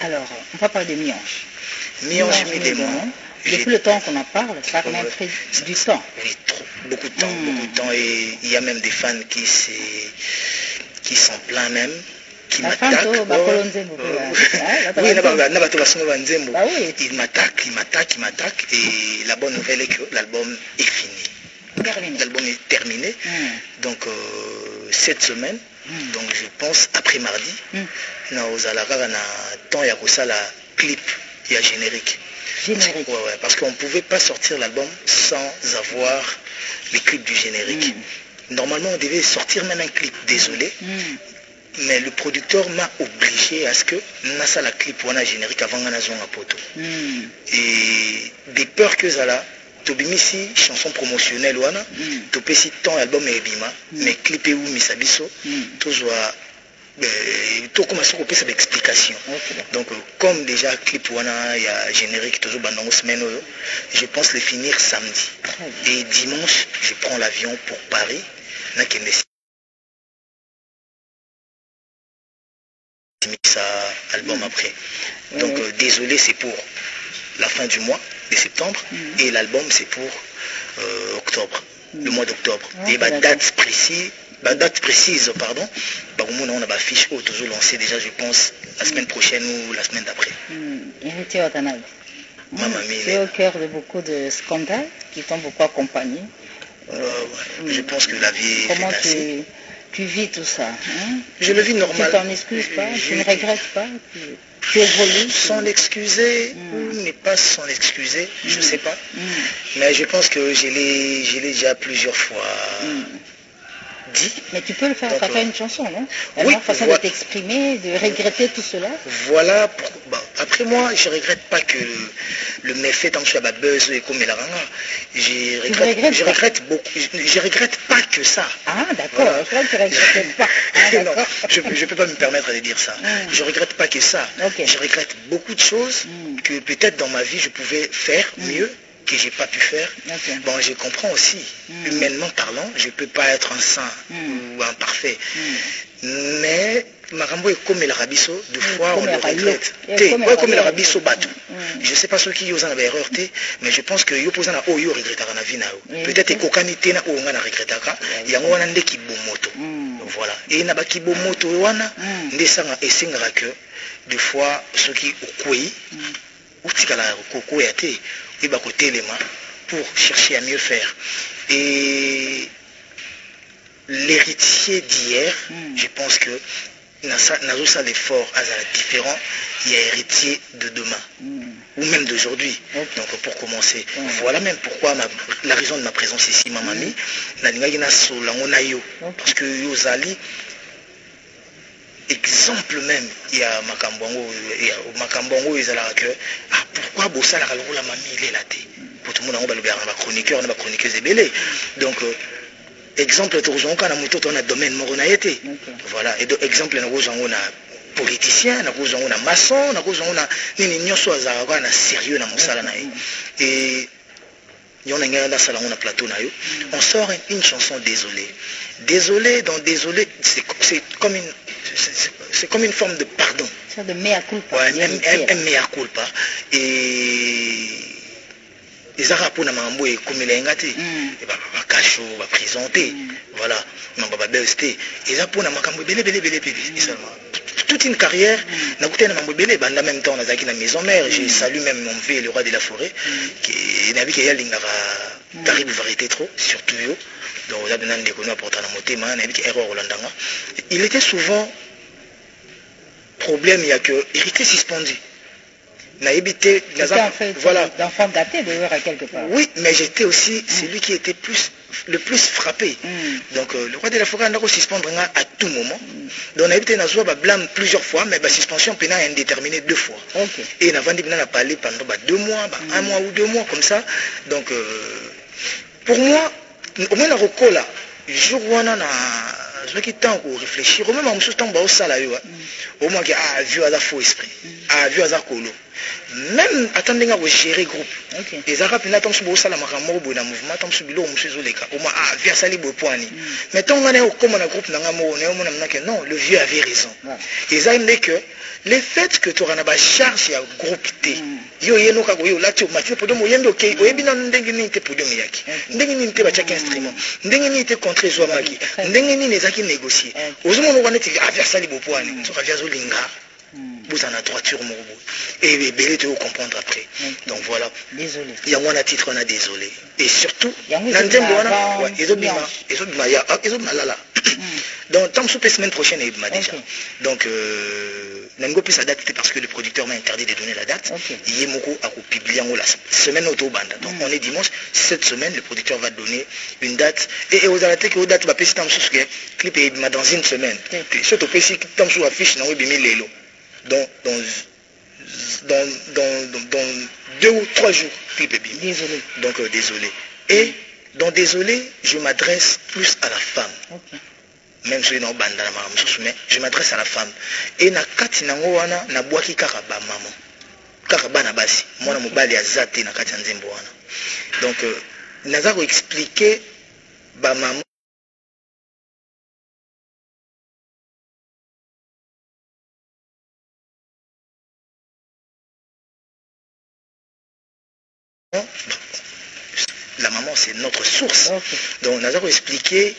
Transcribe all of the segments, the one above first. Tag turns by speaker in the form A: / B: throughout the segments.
A: Alors, on va parler de Mianche.
B: Mianche Midémon.
A: Depuis le temps qu'on en parle, ça a quand même pris du temps.
B: Oui, beaucoup de temps, beaucoup de temps. Et il y a même des fans qui s'en plaignent même, qui m'attaquent.
A: Oui,
B: ils m'attaquent. Et la bonne nouvelle est que l'album est fini. L'album est terminé. Donc, cette semaine, donc je pense après mardi, nous allons avoir un temps à la clip et à générique.
A: Générique.
B: Ouais, parce qu'on ne pouvait pas sortir l'album sans avoir les clips du générique. Normalement, on devait sortir même un clip, désolé. Mais le producteur m'a obligé à ce que Nasa la clip ou un générique avant un poto. Et des peurs que ça là, Tobimisi, chanson promotionnelle ou ana, Topesi ton album et bima, mais clip et ou misabiso, tout soit tout comme ça, on peut cette explication. Donc, comme déjà clip ou ana, il y a générique toujours dans semaine, je pense le finir samedi. Et dimanche, je prends l'avion pour Paris. Ça album après. Donc désolé, c'est pour la fin du mois de septembre et l'album c'est pour octobre, le mois d'octobre. Et date précise, pardon, on a ma fiche toujours lancée déjà, je pense la semaine prochaine ou la semaine d'après.
A: Héritier Watanabe. C'est au cœur de beaucoup de scandales qui t'ont beaucoup accompagné.
B: Je pense que la vie est assez.
A: Tu vis tout ça, hein?
B: Je le vis normal.
A: Tu t'en excuses pas, tu ne regrettes pas, tu évolues.
B: S'en excuser ou ne pas s'en excuser, je ne sais pas. Mais je pense que je l'ai déjà plusieurs fois dit.
A: Mais tu peux le faire à travers une chanson, non?
B: Oui.
A: Façon de t'exprimer, de regretter tout cela.
B: Voilà. Après moi, je ne regrette pas que le méfait tant que je suis à buzz et comme il a je regrette beaucoup. Je regrette pas que ça.
A: Ah d'accord, voilà. Je crois que tu ne regrettes pas.
B: Non, je ne peux pas me permettre de dire ça. Je ne regrette pas que ça. Je regrette beaucoup de choses que peut-être dans ma vie je pouvais faire mieux, que j'ai pas pu faire. Bon, je comprends aussi, humainement parlant, je ne peux pas être un saint ou un parfait. Mais Marambo est comme le rabisso, deux fois on le regrette. Comme le rabisso batou. Je ne sais pas ceux qui osent en avoir erreur, mais je pense que yo posant à yo regrette à la vie. Peut-être que kanité na on a regretté il y a un ande qui bomoto. Voilà. Et na ba qui bomoto wana ndesanga esengara que deux fois ceux qui au koi ou tikala koko yate et ba côté les mains pour chercher à mieux faire. Et l'héritier d'hier, je pense que n'a pas l'effort à différent, il y a héritier de demain ou même d'aujourd'hui. Donc pour commencer, voilà même pourquoi la raison de ma présence ici, ma mamie, parce que Yozali, exemple même, il y a Makambongo, ils allaient que pourquoi Bossa la mamie il est là pour tout le monde, on a chroniqueur, on a chroniqueuse et belé. Donc exemple, on a un domaine moronayete. Voilà. Et exemple, on a politicien, on a maçon, on a sérieux dans mon salon. Et on a plateau. On sort une chanson désolé. Désolé, donc désolé, c'est comme une forme de pardon.
A: C'est de mea culpa.
B: Un mea culpa. Et les arabes pour namambo et comme il a engagé et bah cacho va présenter voilà non bah belleté et ça pour namakambo belé toute une carrière n'a coûté namambo belé bah en même temps on a zaki na maison mère je salue même mon vieux le roi de la forêt qui n'a vu qu'il y a l'ingara caribou variété trop surtout yo donc on a besoin de connaître important dans mon thème n'a vu qu'il erreur holandanga il était souvent problème il y a que hérité suspendu.
A: Voilà. D'enfant gâté d'ailleurs à quelque part.
B: Oui, mais j'étais aussi celui qui était le plus frappé. Donc le roi de la forêt a suspendre à tout moment. Donc on a évité de blâme plusieurs fois, mais la suspension pénale indéterminée 2 fois. Et on a vendu à parler pendant 2 mois, 1 mois ou 2 mois comme ça. Donc pour moi, au moins la recola, jour où on a je qui temps pour réfléchir, au même en ce temps, au moins qu'il a vu à faux esprit, a vu à colo. Même attendez à gérer groupe. Les arabes n'attendent pas ça la maramoro dans le mouvement, tant que bilo monsieur Zoleka. Au moins a vu à sali bopoani. Mais tant qu'on est au comme un groupe n'anga mo, non, le vieux avait raison. Et ça il dit que le fait que tu as une charge ya groupe T yo yeno ka yo lati mati podium yendo okay oyebi na ndenge ni te podium yaki ndenge ni te ba chaque instrument ndenge ni te contre zo maki ndenge ni nezaki négocier ozomona wana ti affaire sali bopoane so ka via zo linga vous en a droiture mon robot et belé te comprendre après donc voilà
A: désolé
B: il y a moi à titre on a désolé et surtout nanzembo wana ezobima ya ezobima donc tant que semaine prochaine il m'a déjà donc nango plus sa date parce que le producteur m'a interdit de donner la date il est moko à publier la semaine autobanda donc on est dimanche cette semaine le producteur va donner une date et aux arrêtés que aux dates va passer tant que clip est dans une semaine surtout passer tant que affiche nango bimi lelo dans 2 ou 3 jours, clip est bien.
A: Désolé.
B: Donc désolé. Et dans désolé, je m'adresse plus à la femme. Même si non banda na maman, mais je m'adresse à la femme. Et na kati nango wana na boaki kaka ba maman. Kaka bana basi. Mwana mobali azate na kati nzembo wana. Donc naza ko expliquer ba maman la maman c'est notre source. Donc nous avons expliqué,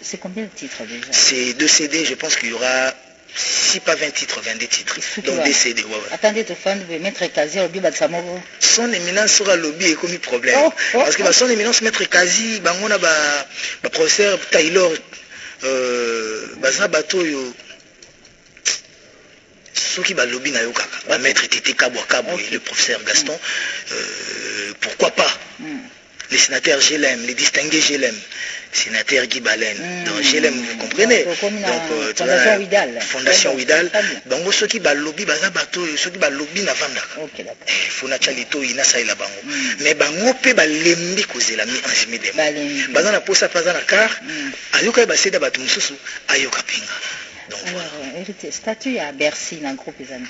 A: c'est combien de titres déjà?
B: C'est 2 CD, je pense qu'il y aura, si pas 20 titres, 22 titres. Donc des CD, ouais.
A: Attendez, tu fais Maître Kazi, au but de Samoro.
B: Son éminence sera lobby et commis problème. Parce que son éminence Maître Kazi, on a le professeur Taylor, bateau yo. Ceux qui va lobby na yo kaka, Maître Tete Kabwa Kabwa et le professeur Gaston, pourquoi pas? Les sénateurs, je l'aime, les distingués, je l'aime. Sénateur Guy Baleine, donc je l'aime, vous comprenez? Donc,
A: Fondation Ouidal.
B: Fondation Ouidal. Donc, ceux qui va lobby, ceux qui va lobby na vanda. Il faut na chalito ina sa ila bango. Mais bango pe ba lembi koze la mi anjimi de. Bazana posa pazana car, ayoka ba seda batu mususu, ayoka pinga. Donc
A: voilà. Statut à Bercy dans le groupe les amis.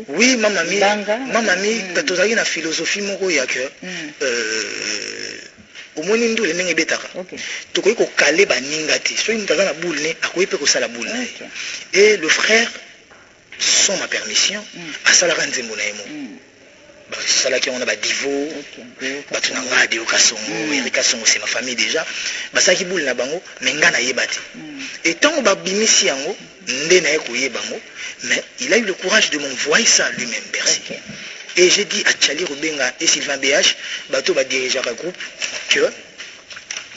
B: Oui, mamami, tu as une philosophie moko ya que au moins nous les n'engue betaka. Tu connais qu'on calé baningati. Soit une tazana boule ne, à quoi il peut que ça la boule. Et le frère, sans ma permission, à ça la ranzembo na emo. Ça qui on a divo batunanga de okasongo Erika Songo c'est ma famille déjà ça qui boule na bango mais nga na yebati et tant ba bimisi yango ndé na ekoye bango mais il a eu le courage de m'envoyer ça lui-même Bercy et j'ai dit à Tchali Rubenga et Sylvain BH bato ba dirigeant un groupe que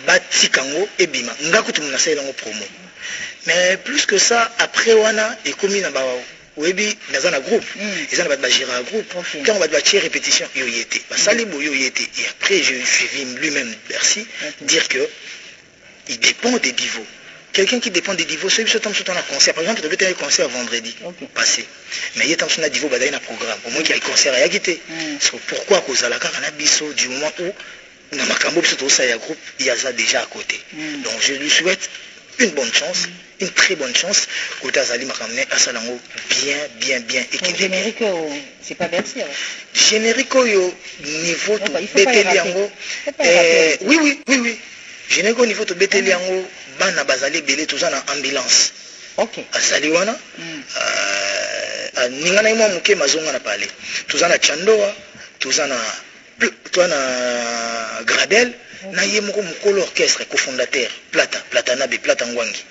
B: batikango et bima nga kutu muna sa yango promo mais plus que ça après wana et commis na ba oui, dans un groupe, ils ont gérer un groupe. Quand on va faire répétition, il y était. Et après, je suivi lui-même Bercy dire que il dépend des niveaux. Quelqu'un qui dépend des niveaux, celui qui est en concert, par exemple, tu devais faire un concert vendredi passé. Mais il y a un niveau, il y a un programme. Au moins, il y a un concert à Yagité. Pourquoi cause à la carte, du moment où dans ma cambo, il y a ça déjà à côté. Donc, je lui souhaite une bonne chance, une très bonne chance. Otazali Makamne à Salango bien équilibré.
A: Générique, c'est pas Bercy.
B: Générique au niveau de Beteliango. Oui. Générique au niveau de Beteliango, Bana Bazali Belé, tout ça en ambulance.
A: Ok.
B: À Saliwana, Ningana Imo Muke Mazonga na Palais. Tout ça na Chandoa, tout ça na Gradel. Na yemoko mukolo orchestre cofondateur Plata Nabe Plata Ngwangi.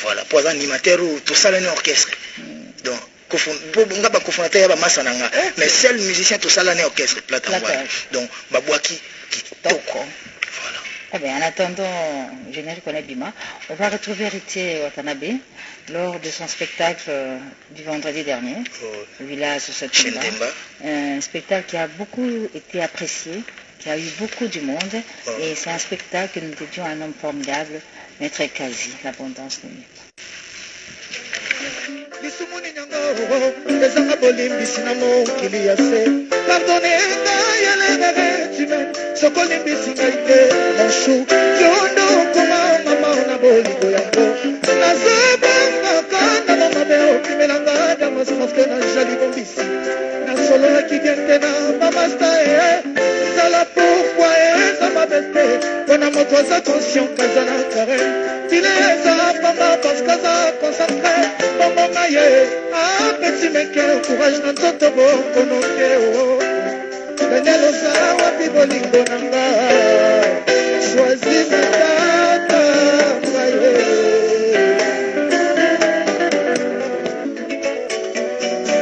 B: Voilà, pour animateur tout ça l'année orchestre. Donc nga ba cofondateur ba masananga mais seul musicien tout ça l'année orchestre Plata Ngwangi. Donc babwaki kitoko. Voilà.
A: Eh bien, en attendant, générique on est Bima, on va retrouver Héritier Watanabe lors de son spectacle du vendredi dernier, au village Sosatimba. Un spectacle qui a beaucoup été apprécié, qui a eu beaucoup du monde, et c'est un spectacle que nous dédions à un homme formidable, Maître Kazi, l'abondance de Dieu.
C: Petit mec, courage dans ton bon Daniel Osawa Pibolingo Nanga choisis ma tata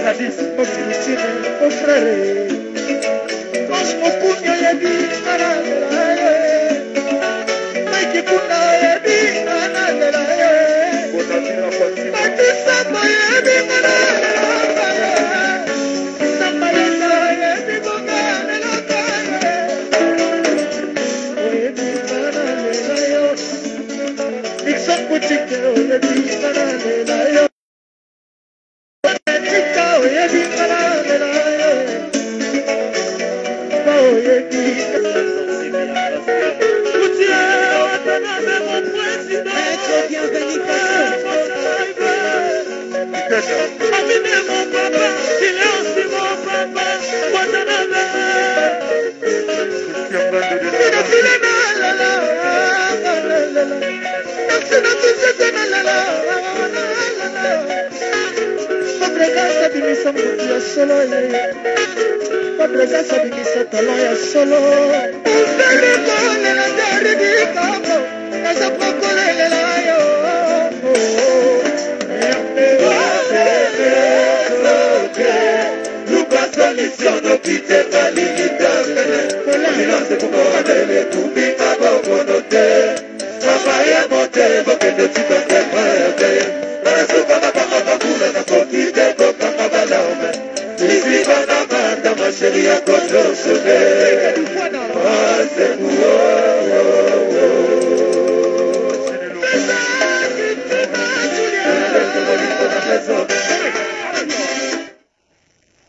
C: la disposition au frère mange mon couillon yabi kanadela Mike kuna yabi kanadela Matisa yabi kanadela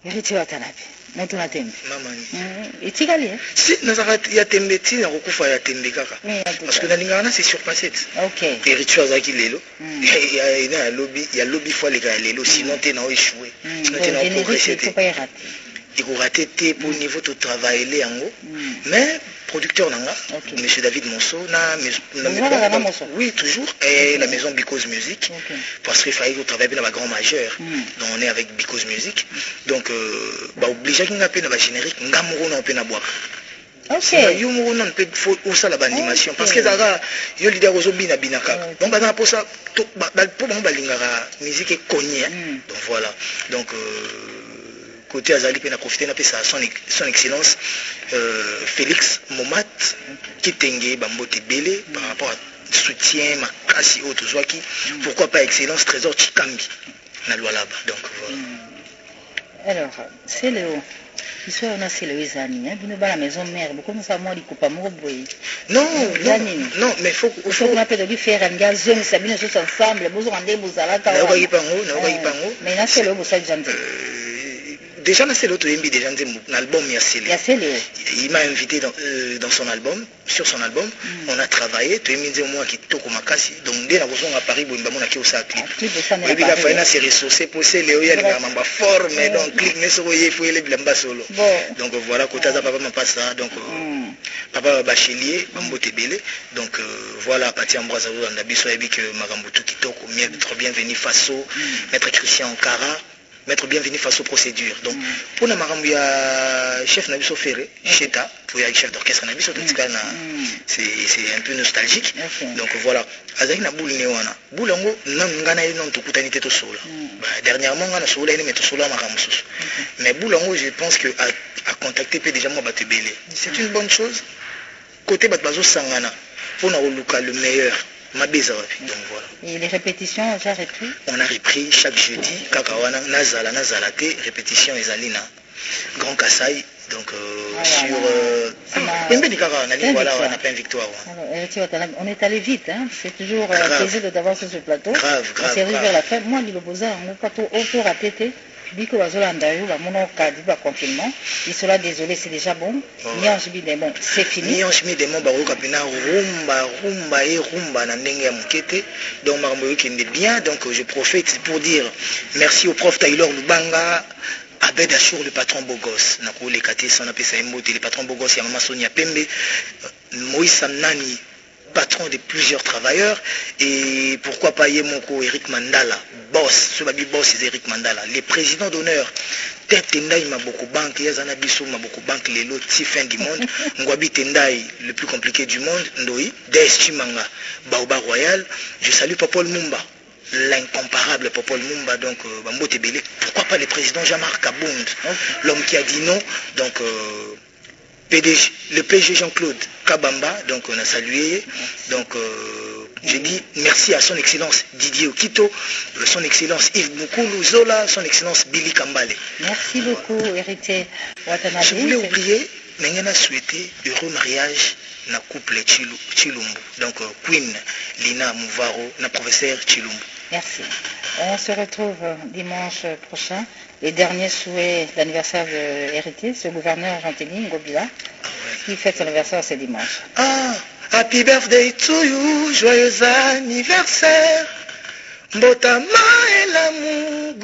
A: Héritier Watanabe, moto na tembe.
B: Mamani.
A: Etikali
B: Si nazaka ya tembe ti na kokufa ya tembe kaka. Parce que nalingana c'est surpassé.
A: OK.
B: Héritier azaki lelo. Ya lobby fois les gars lelo sinon t'es na échoué. Sinon t'es na progressé. Il faut rater pour niveau de travail les yango. Mais producteur nanga, Monsieur David Monceau, oui toujours, et la maison Because Music, parce qu'il fallait travailler dans la grand majeur, donc on est avec Because Music, donc obligé qu'on appelle la générique, ngamuro na peut na boire.
A: OK.
B: Yo mo non peut faut ça la animation parce que ça yo leader ozo bina binaka. Donc ba pour ça pour ba lingara musique est connue. Donc voilà. Donc côté Azali pe na profiter na pe son excellence Félix Momat qui tengue bambote belé par rapport à soutien makasi auto zwaki pourquoi pas excellence trésor Chikambi na loi là-bas. Donc voilà.
A: Alors c'est Léo. L'histoire on a c'est les amis hein bino ba la maison mère beaucoup nous savons li coupa mo boy.
B: Non, mais faut
A: qu'on appelle de faire un gars jeune sabine tous ensemble besoin de bozala ka.
B: Na ba pango.
A: Mais na c'est le bossa jante.
B: Déjà, c'est l'autre déjà l'album il m'a invité dans son album, sur son album. On a travaillé, tu as moi qui toque makasi. Donc dès la à Paris, on a qui aussi clip. Et puis la fin, c'est ressourcé pour ces Léo, il y a des formes, donc clip, mais sur il faut les blamba solo. Donc voilà, côté papa m'a pas ça, donc papa bachelier, mambote belé. Donc voilà, à partir d'Ambroise on a biso que Magambutu qui toque, maître bienvenu Faso, maître Christian Ankara. Mettre bienvenue face aux procédures. Donc, pour le maramou, il y a chef Nabiso Ferré, Cheta, pour le chef d'orchestre Nabiso, c'est un peu nostalgique. Donc voilà. Azaki na boule newana. Boule ngo ngana non to kutanité to sola. Dernièrement ngana sola ni meto sola maramou. Mais boule ngo je pense que à contacter peut déjà moi batebele. C'est une bonne chose. Côté batbazo sangana. pour le meilleur. Donc voilà.
A: Et les répétitions, j'ai repris?
B: On a repris chaque jeudi. Kakawana, Nazala, répétition Ezalina. Grand Kassai. Donc sur... voilà, on a pas une victoire.
A: On est allé vite, hein? C'est toujours un plaisir de t'avoir sur ce plateau.
B: Grave.
A: On s'est arrivé vers la fin. Moi, je ne pas autour à tété. Biko Bazolanda, mon cas confinement. Ils sont là, désolé, c'est déjà bon. C'est fini.
B: Donc bien, donc je profite pour dire merci au prof Taylor Lubanga. Abed Achour, le patron Bogos, le patron Bogos, il y a Maman Sonia Pembe, Moïse Samnani, patron de plusieurs travailleurs, et pourquoi pas Yemoko, Eric Mandala, boss, ce baby boss c'est Eric Mandala, les présidents d'honneur, Tête Tendai Maboko Bank, Yazana Bissou Maboko Bank, les lots, si fin du monde, Ngwabi Tendai, le plus compliqué du monde, Ndoi, DS Chimanga, Baoba Royal, je salue Popol Mumba. L'incomparable Popol Mumba, donc Bambote Belé, pourquoi pas le président Jean-Marc Abound, l'homme qui a dit non, donc le PG Jean-Claude Kabamba, donc on a salué, donc je dis merci à son excellence Didier Okito, son excellence Yves Moukoulou Zola, son excellence Billy Kambale.
A: Merci beaucoup, héritier Watanabe.
B: Je voulais oublier, mais on a souhaité heureux mariage na couple Chilumbu, donc Queen Lina Mouvaro, na professeur Chilumbu.
A: Merci. On se retrouve dimanche prochain. Les derniers souhaits d'anniversaire de héritier, ce gouverneur argentinien, Ngobila, qui fête son anniversaire ce dimanche.
B: Ah, happy birthday to you, joyeux anniversaire. Mbotama et l'amour.